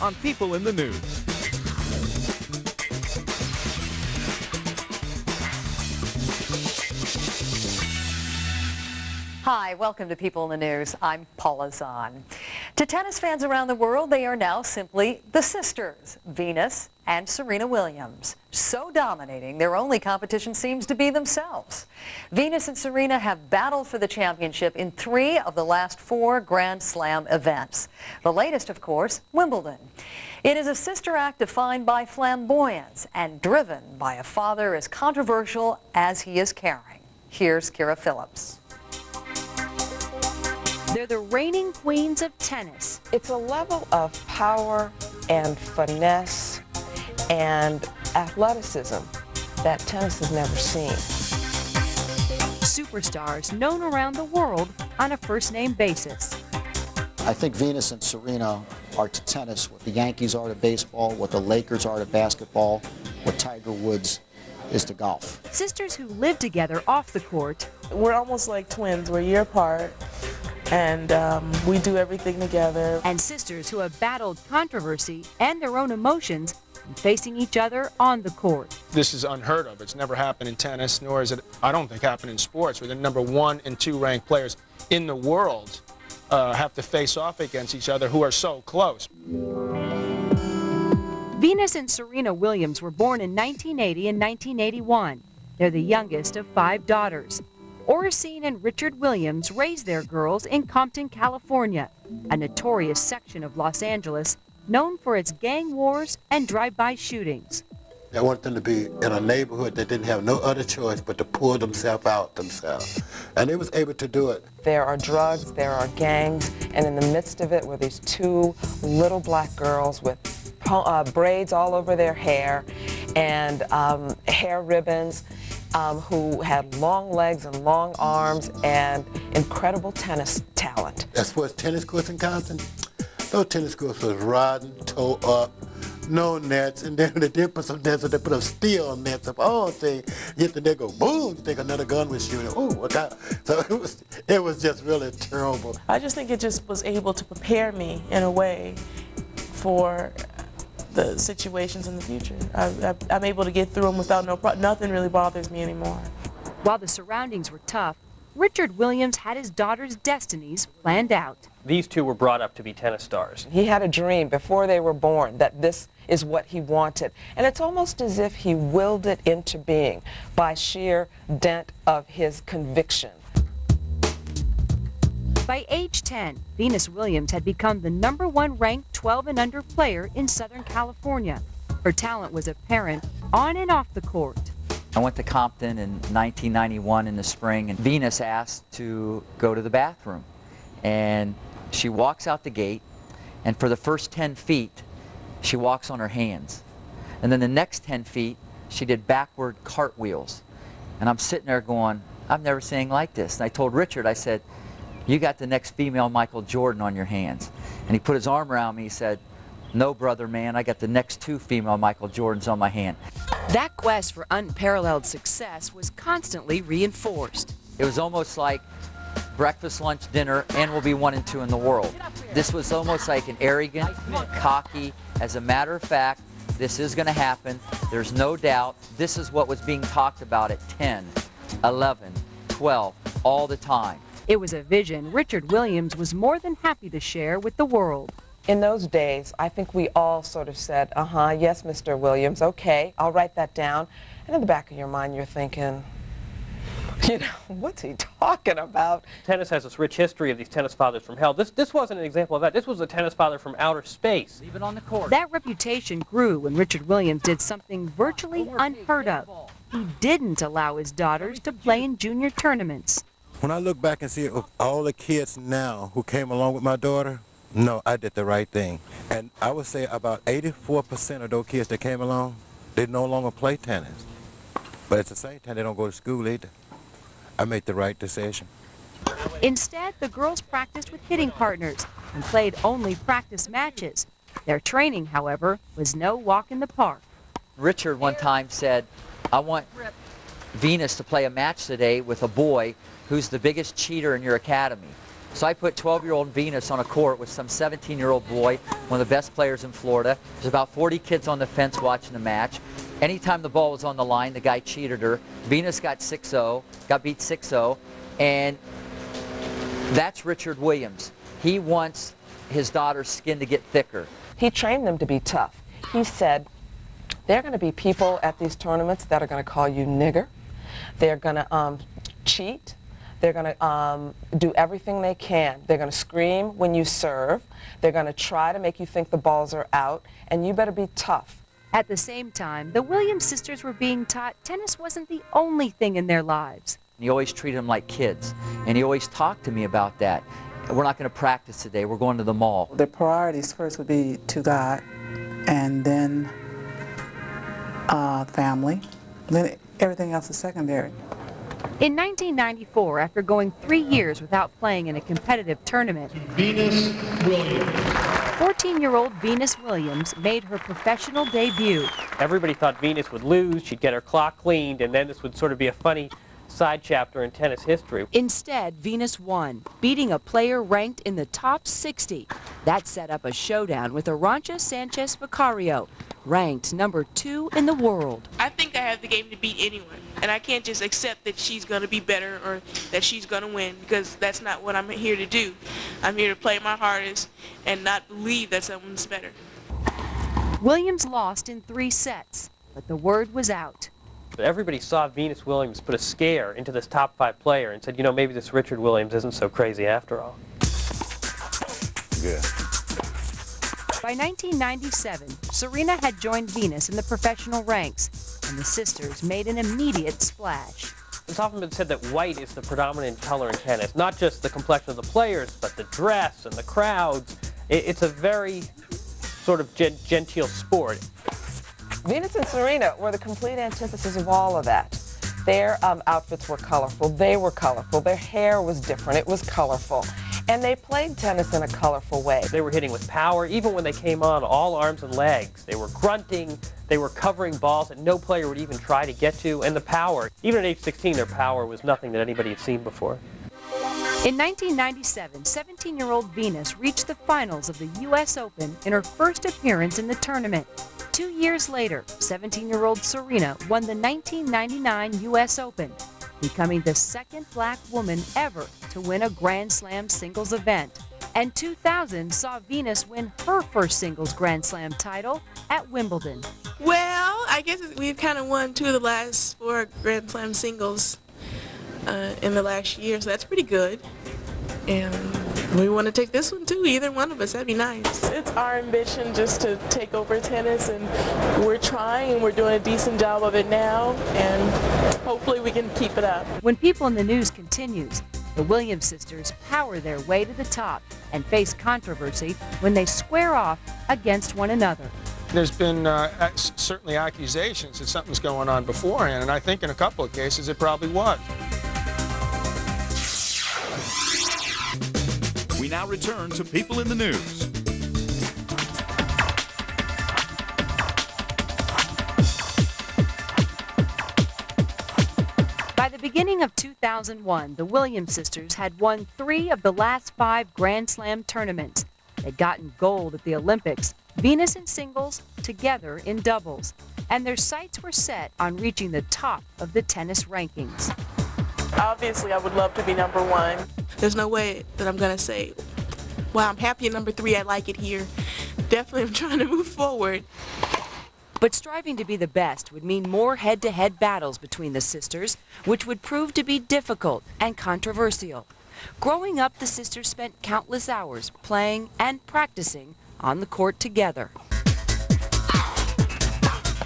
on People in the News. Hi, welcome to People in the News. I'm Paula Zahn. To tennis fans around the world, they are now simply the sisters, Venus and Serena Williams. So dominating, their only competition seems to be themselves. Venus and Serena have battled for the championship in 3 of the last 4 Grand Slam events. The latest, of course, Wimbledon. It is a sister act defined by flamboyance and driven by a father as controversial as he is caring. Here's Kira Phillips. They're the reigning queens of tennis. It's a level of power and finesse and athleticism that tennis has never seen. Superstars known around the world on a first-name basis. I think Venus and Serena are to tennis what the Yankees are to baseball, what the Lakers are to basketball, what Tiger Woods is to golf. Sisters who live together off the court. We're almost like twins. We're a year apart. And we do everything together. And sisters who have battled controversy and their own emotions in facing each other on the court. This is unheard of. It's never happened in tennis, nor is it, I don't think, happened in sports, where the number 1 and 2 ranked players in the world have to face off against each other who are so close. Venus and Serena Williams were born in 1980 and 1981. They're the youngest of 5 daughters. Oracene and Richard Williams raised their girls in Compton, California, a notorious section of Los Angeles known for its gang wars and drive-by shootings. I wanted them to be in a neighborhood that didn't have no other choice but to pull themselves out themselves. And they was able to do it. There are drugs, there are gangs, and in the midst of it were these 2 little black girls with braids all over their hair and hair ribbons. Who had long legs and long arms and incredible tennis talent. As far as tennis courts in Compton, those tennis courts was rotten, toe up, no nets, and then they did put some nets, so they put up steel nets up all thing. Yet then they go boom, you think another gun was shooting. Oh, what kind? So it was just really terrible. I just think it just was able to prepare me in a way for the situations in the future. I'm able to get through them without nothing really bothers me anymore. While the surroundings were tough, Richard Williams had his daughter's destinies planned out. These 2 were brought up to be tennis stars. He had a dream before they were born that this is what he wanted. And it's almost as if he willed it into being by sheer dint of his conviction. By age 10, Venus Williams had become the number 1 ranked 12 and under player in Southern California. Her talent was apparent on and off the court. I went to Compton in 1991 in the spring, and Venus asked to go to the bathroom. And she walks out the gate, and for the first 10 feet, she walks on her hands. And then the next 10 feet, she did backward cartwheels. And I'm sitting there going, I've never seen anything like this. And I told Richard, I said, you got the next female Michael Jordan on your hands. And he put his arm around me, he said, no, brother, man, I got the next 2 female Michael Jordans on my hand. That quest for unparalleled success was constantly reinforced. It was almost like breakfast, lunch, dinner, and we'll be 1 and 2 in the world. This was almost like an arrogant, cocky, as a matter of fact, this is going to happen, there's no doubt, this is what was being talked about at 10, 11, 12, all the time. It was a vision Richard Williams was more than happy to share with the world. In those days, I think we all sort of said, yes, Mr. Williams, okay, I'll write that down. And in the back of your mind, you're thinking, you know, what's he talking about? Tennis has this rich history of these tennis fathers from hell. This wasn't an example of that. This was a tennis father from outer space. Leave it on the court. That reputation grew when Richard Williams did something virtually unheard of. He didn't allow his daughters to play in junior tournaments. When I look back and see all the kids now who came along with my daughter, no, I did the right thing. And I would say about 84% of those kids that came along, they no longer play tennis. But at the same time, they don't go to school either. I made the right decision. Instead, the girls practiced with hitting partners and played only practice matches. Their training, however, was no walk in the park. Richard one time said, I want Venus to play a match today with a boy who's the biggest cheater in your academy. So I put 12-year-old Venus on a court with some 17-year-old boy, one of the best players in Florida. There's about 40 kids on the fence watching the match. Anytime the ball was on the line, the guy cheated her. Venus got 6-0, got beat 6-0, and that's Richard Williams. He wants his daughter's skin to get thicker. He trained them to be tough. He said, there are going to be people at these tournaments that are going to call you nigger. They're going to cheat. They're going to do everything they can. They're going to scream when you serve. They're going to try to make you think the balls are out, and you better be tough. At the same time, the Williams sisters were being taught tennis wasn't the only thing in their lives. He always treated them like kids, and he always talked to me about that. We're not going to practice today. We're going to the mall. Their priorities first would be to God, and then family. Then everything else is secondary. In 1994, after going 3 years without playing in a competitive tournament, Venus Williams. 14-year-old Venus Williams made her professional debut. Everybody thought Venus would lose, she'd get her clock cleaned, and then this would sort of be a funny side chapter in tennis history. Instead, Venus won, beating a player ranked in the top 60. That set up a showdown with Arantxa Sánchez Vicario, ranked number 2 in the world. I think I have the game to beat anyone, and I can't just accept that she's going to be better or that she's going to win, because that's not what I'm here to do. I'm here to play my hardest and not believe that someone's better. Williams lost in 3 sets, but the word was out. Everybody saw Venus Williams put a scare into this top 5 player and said, you know, maybe this Richard Williams isn't so crazy after all. Yeah. By 1997, Serena had joined Venus in the professional ranks, and the sisters made an immediate splash. It's often been said that white is the predominant color in tennis, not just the complexion of the players, but the dress and the crowds. It's a very sort of genteel sport. Venus and Serena were the complete antithesis of all of that. Their outfits were colorful. They were colorful. Their hair was different. It was colorful. And they played tennis in a colorful way. They were hitting with power. Even when they came on, all arms and legs. They were grunting. They were covering balls that no player would even try to get to. And the power, even at age 16, their power was nothing that anybody had seen before. In 1997, 17-year-old Venus reached the finals of the U.S. Open in her first appearance in the tournament. 2 years later, 17-year-old Serena won the 1999 U.S. Open, becoming the second black woman ever to win a Grand Slam singles event. And 2000 saw Venus win her first singles Grand Slam title at Wimbledon. Well, I guess we've kind of won 2 of the last 4 Grand Slam singles in the last year, so that's pretty good. And we want to take this one too, either one of us, that'd be nice. It's our ambition just to take over tennis, and we're trying and we're doing a decent job of it now, and hopefully we can keep it up. When People in the News continues, the Williams sisters power their way to the top and face controversy when they square off against one another. There's been certainly accusations that something's going on beforehand, and I think in a couple of cases it probably was. We now return to People in the News. By the beginning of 2001, the Williams sisters had won 3 of the last 5 Grand Slam tournaments. They'd gotten gold at the Olympics, Venus in singles, together in doubles. And their sights were set on reaching the top of the tennis rankings. Obviously, I would love to be number 1. There's no way that I'm going to say, well, I'm happy at number 3, I like it here. Definitely I'm trying to move forward. But striving to be the best would mean more head-to-head battles between the sisters, which would prove to be difficult and controversial. Growing up, the sisters spent countless hours playing and practicing on the court together.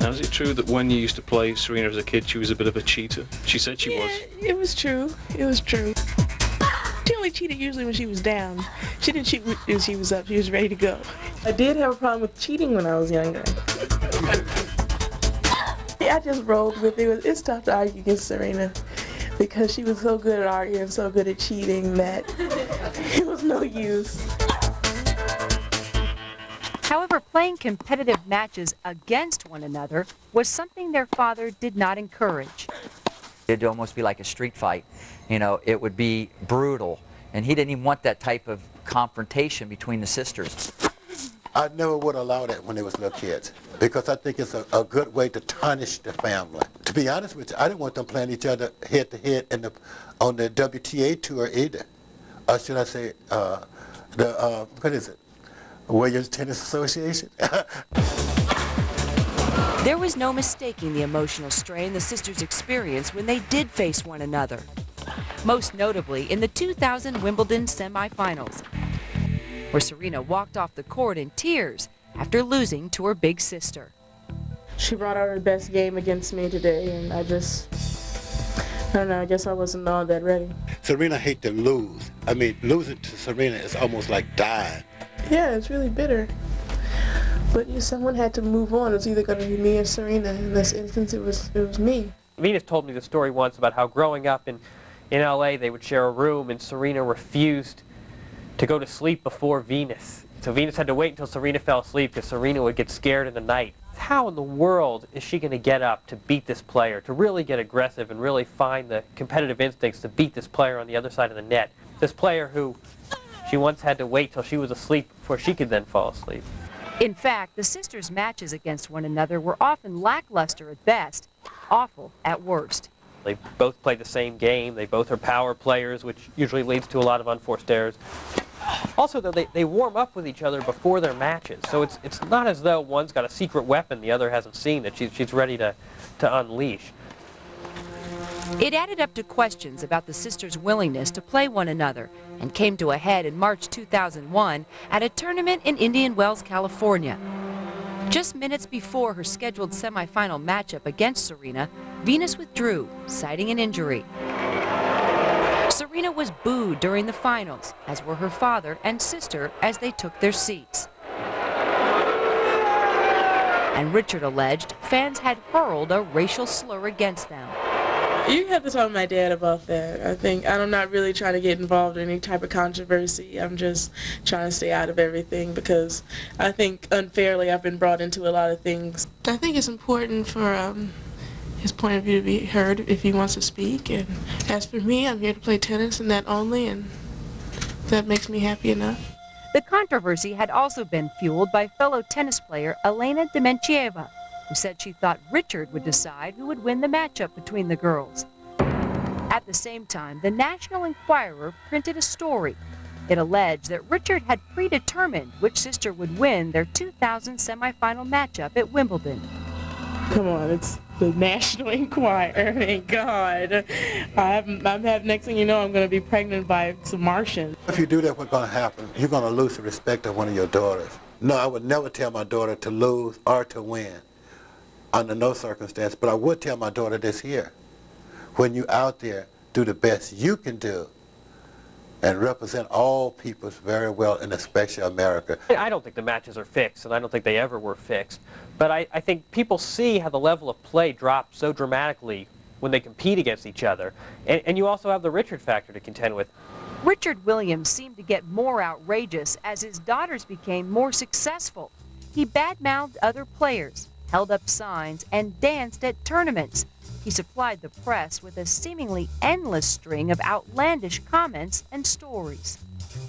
Now, is it true that when you used to play Serena as a kid, she was a bit of a cheater? She said she was. Yeah, it was true. It was true. She only cheated usually when she was down. She didn't cheat when she was up. She was ready to go. I did have a problem with cheating when I was younger. I just rolled with it. It's tough to argue against Serena because she was so good at arguing, so good at cheating that it was no use. However, playing competitive matches against one another was something their father did not encourage. It'd almost be like a street fight. You know, it would be brutal. And he didn't even want that type of confrontation between the sisters. I never would allow that when they was little kids, because I think it's a good way to tarnish the family. To be honest with you, I didn't want them playing each other head to head on the WTA tour either. Or should I say, what is it? Williams Tennis Association? There was no mistaking the emotional strain the sisters experienced when they did face one another. Most notably in the 2000 Wimbledon semifinals, where Serena walked off the court in tears after losing to her big sister. She brought out her best game against me today, and I don't know, I guess I wasn't all that ready. Serena hates to lose. I mean, losing to Serena is almost like dying. Yeah, it's really bitter. But someone had to move on. It was either going to be me or Serena. In this instance, it was me. Venus told me the story once about how growing up in LA, they would share a room, and Serena refused to go to sleep before Venus. So Venus had to wait until Serena fell asleep because Serena would get scared in the night. How in the world is she going to get up to beat this player, to really get aggressive and really find the competitive instincts to beat this player on the other side of the net? This player who she once had to wait till she was asleep before she could then fall asleep. In fact, the sisters' matches against one another were often lackluster at best, awful at worst. They both play the same game. They both are power players, which usually leads to a lot of unforced errors. Also, though, they warm up with each other before their matches, so it's not as though one's got a secret weapon the other hasn't seen that she's ready to unleash. It added up to questions about the sisters' willingness to play one another and came to a head in March 2001 at a tournament in Indian Wells, California. Just minutes before her scheduled semifinal matchup against Serena, Venus withdrew, citing an injury. Serena was booed during the finals, as were her father and sister as they took their seats. And Richard alleged fans had hurled a racial slur against them. You have to talk to my dad about that. I'm not really trying to get involved in any type of controversy. I'm just trying to stay out of everything because I think unfairly I've been brought into a lot of things. I think it's important for his point of view to be heard if he wants to speak. And as for me, I'm here to play tennis and that only, and that makes me happy enough. The controversy had also been fueled by fellow tennis player Elena Dementieva, who said she thought Richard would decide who would win the matchup between the girls. At the same time, the National Enquirer printed a story. It alleged that Richard had predetermined which sister would win their 2000 semifinal matchup at Wimbledon. Come on, it's the National Enquirer, thank God. Next thing you know, I'm going to be pregnant by some Martian. If you do that, what's going to happen? You're going to lose the respect of one of your daughters. No, I would never tell my daughter to lose or to win, under no circumstance, but I would tell my daughter this here. When you're out there, do the best you can do and represent all peoples very well, and especially America. I don't think the matches are fixed, and I don't think they ever were fixed. But I think people see how the level of play drops so dramatically when they compete against each other. And you also have the Richard factor to contend with. Richard Williams seemed to get more outrageous as his daughters became more successful. He badmouthed other players, held up signs, and danced at tournaments. He supplied the press with a seemingly endless string of outlandish comments and stories.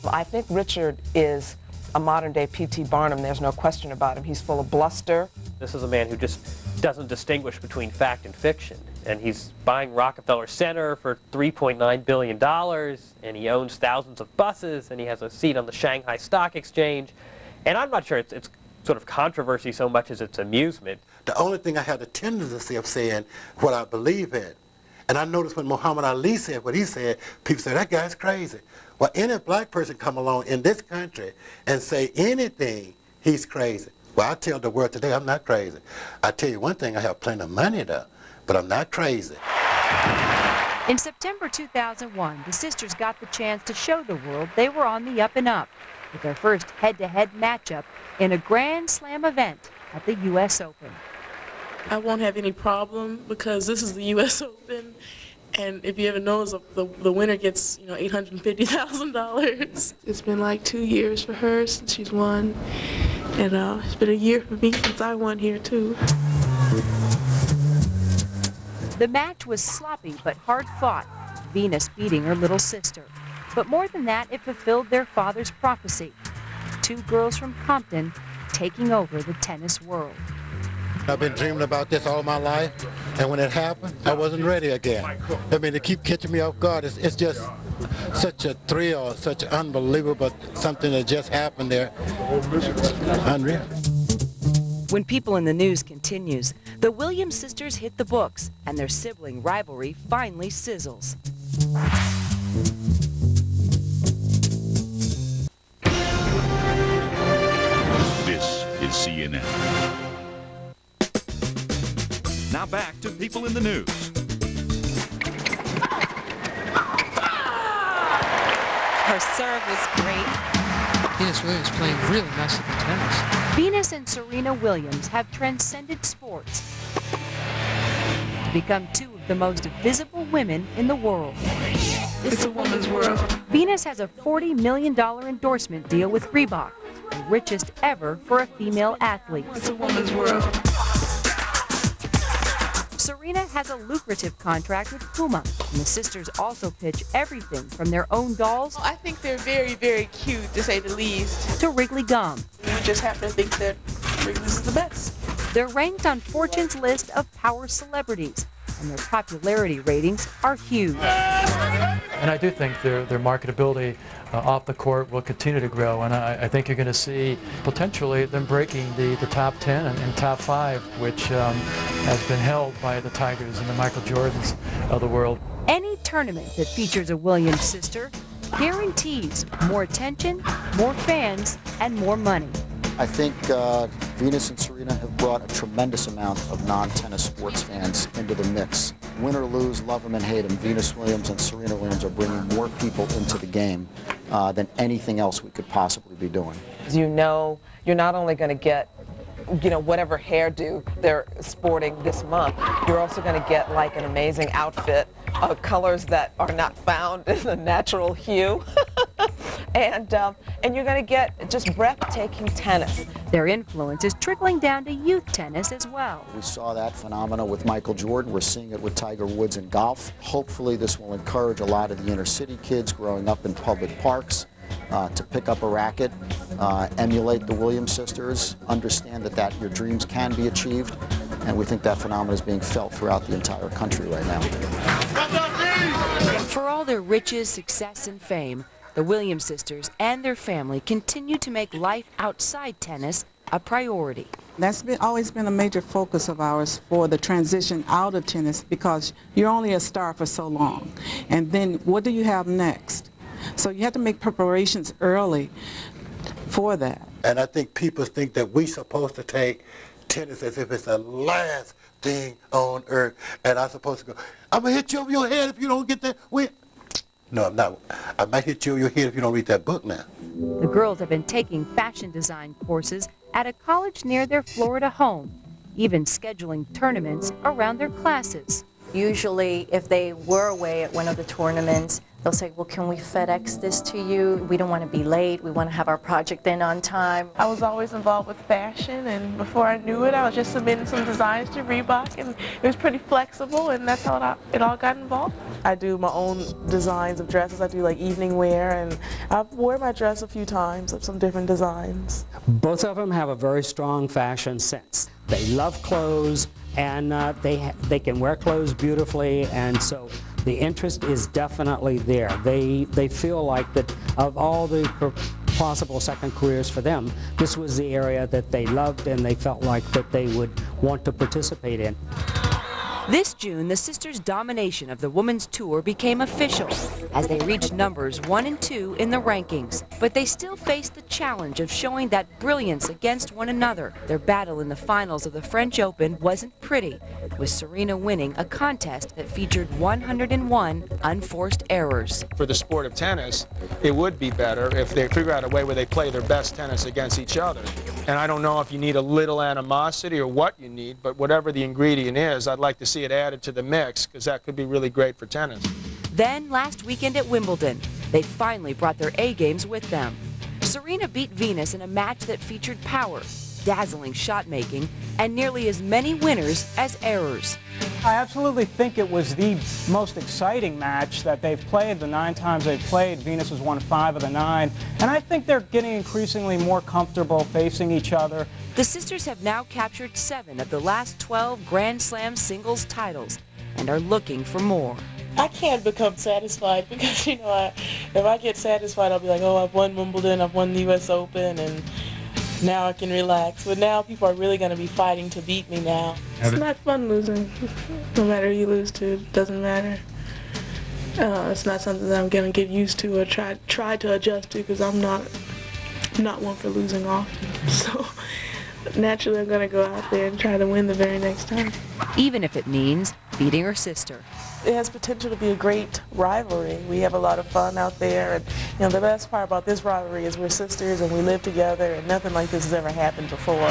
Well, I think Richard is a modern-day P.T. Barnum. There's no question about him. He's full of bluster. This is a man who just doesn't distinguish between fact and fiction. And he's buying Rockefeller Center for $3.9 billion, and he owns thousands of buses, and he has a seat on the Shanghai Stock Exchange. And I'm not sure it's sort of controversy so much as it's amusement. The only thing I had a tendency of saying what I believe in. And I noticed when Muhammad Ali said what he said, people say, that guy's crazy. Well, any black person come along in this country and say anything, he's crazy. Well, I tell the world today, I'm not crazy. I tell you one thing, I have plenty of money though, but I'm not crazy. In September 2001, the sisters got the chance to show the world they were on the up and up with their first head-to-head matchup in a Grand Slam event at the U.S. Open. I won't have any problem because this is the U.S. Open, and if you ever notice, the winner gets, $850,000. It's been like 2 years for her since she's won, and it's been a year for me since I won here too. The match was sloppy but hard-fought, Venus beating her little sister. But more than that, it fulfilled their father's prophecy. 2 girls from Compton taking over the tennis world. I've been dreaming about this all my life, and when it happened, I wasn't ready again. I mean, they keep catching me off guard. It's just such a thrill, such unbelievable something that just happened there. Unreal. When People in the News continues, the Williams sisters hit the books, and their sibling rivalry finally sizzles. This is CNN. Now back to People in the News. Her serve was great. Venus Williams playing really nice at the tennis. Venus and Serena Williams have transcended sports to become 2 of the most visible women in the world. It's a woman's world. Venus has a $40 million endorsement deal with Reebok, the richest ever for a female athlete. It's a woman's world. Serena has a lucrative contract with Puma, and the sisters also pitch everything from their own dolls I think they're very, very cute, to say the least. to Wrigley gum. We just happen to think that Wrigley's is the best. They're ranked on Fortune's list of power celebrities, and their popularity ratings are huge. And I do think their marketability off the court will continue to grow, and I think you're going to see potentially them breaking the top 10 and top 5, which has been held by the Tigers and the Michael Jordans of the world. Any tournament that features a Williams sister guarantees more attention, more fans, and more money. I think Venus and Serena have brought a tremendous amount of non-tennis sports fans into the mix. Win or lose, love them and hate them, Venus Williams and Serena Williams are bringing more people into the game than anything else we could possibly be doing. You know, you're not only going to get, you know, whatever hairdo they're sporting this month, you're also going to get like an amazing outfit of colors that are not found in the natural hue. And you're going to get just breathtaking tennis. Their influence is trickling down to youth tennis as well. We saw that phenomena with Michael Jordan. We're seeing it with Tiger Woods in golf. Hopefully this will encourage a lot of the inner city kids growing up in public parks to pick up a racket, emulate the Williams sisters, understand that your dreams can be achieved, and we think that phenomenon is being felt throughout the entire country right now. For all their riches, success, and fame, the Williams sisters and their family continue to make life outside tennis a priority. That's always been a major focus of ours for the transition out of tennis, because you're only a star for so long. And then what do you have next? So you have to make preparations early for that. And I think people think that we're supposed to take tennis as if it's the last thing on earth. And I'm supposed to go, I'm going to hit you over your head if you don't get that win. No, I'm not. I might hit you over your head if you don't read that book now. The girls have been taking fashion design courses at a college near their Florida home, even scheduling tournaments around their classes. Usually, if they were away at one of the tournaments, they'll say, well, can we FedEx this to you? We don't want to be late. We want to have our project in on time. I was always involved with fashion, and before I knew it, I was just submitting some designs to Reebok, and it was pretty flexible, and that's how it all got involved. I do my own designs of dresses. I do like evening wear, and I've worn my dress a few times of some different designs. Both of them have a very strong fashion sense. They love clothes, and they can wear clothes beautifully, and so the interest is definitely there. They feel like that of all the possible second careers for them, this was the area that they loved and they felt like that they would want to participate in. This June, the sisters' domination of the women's tour became official as they reached numbers 1 and 2 in the rankings. But they still faced the challenge of showing that brilliance against one another. Their battle in the finals of the French Open wasn't pretty, with Serena winning a contest that featured 101 unforced errors. For the sport of tennis, it would be better if they figure out a way where they play their best tennis against each other. And I don't know if you need a little animosity or what you need, but whatever the ingredient is, I'd like to see it added to the mix, because that could be really great for tennis. Then, last weekend at Wimbledon, they finally brought their A-games with them. Serena beat Venus in a match that featured power, dazzling shot-making, and nearly as many winners as errors. I absolutely think it was the most exciting match that they've played. The 9 times they've played, Venus has won 5 of the 9. And I think they're getting increasingly more comfortable facing each other. The sisters have now captured 7 of the last 12 Grand Slam singles titles and are looking for more. I can't become satisfied because, you know, if I get satisfied, I'll be like, oh, I've won Wimbledon, I've won the U.S. Open, and now I can relax. But now people are really going to be fighting to beat me now. It's not fun losing. No matter who you lose to, it doesn't matter. It's not something that I'm going to get used to or try to adjust to because I'm not one for losing often. So naturally I'm going to go out there and try to win the very next time. Even if it means beating her sister. It has potential to be a great rivalry. We have a lot of fun out there, and you know, the best part about this rivalry is we're sisters and we live together, and nothing like this has ever happened before.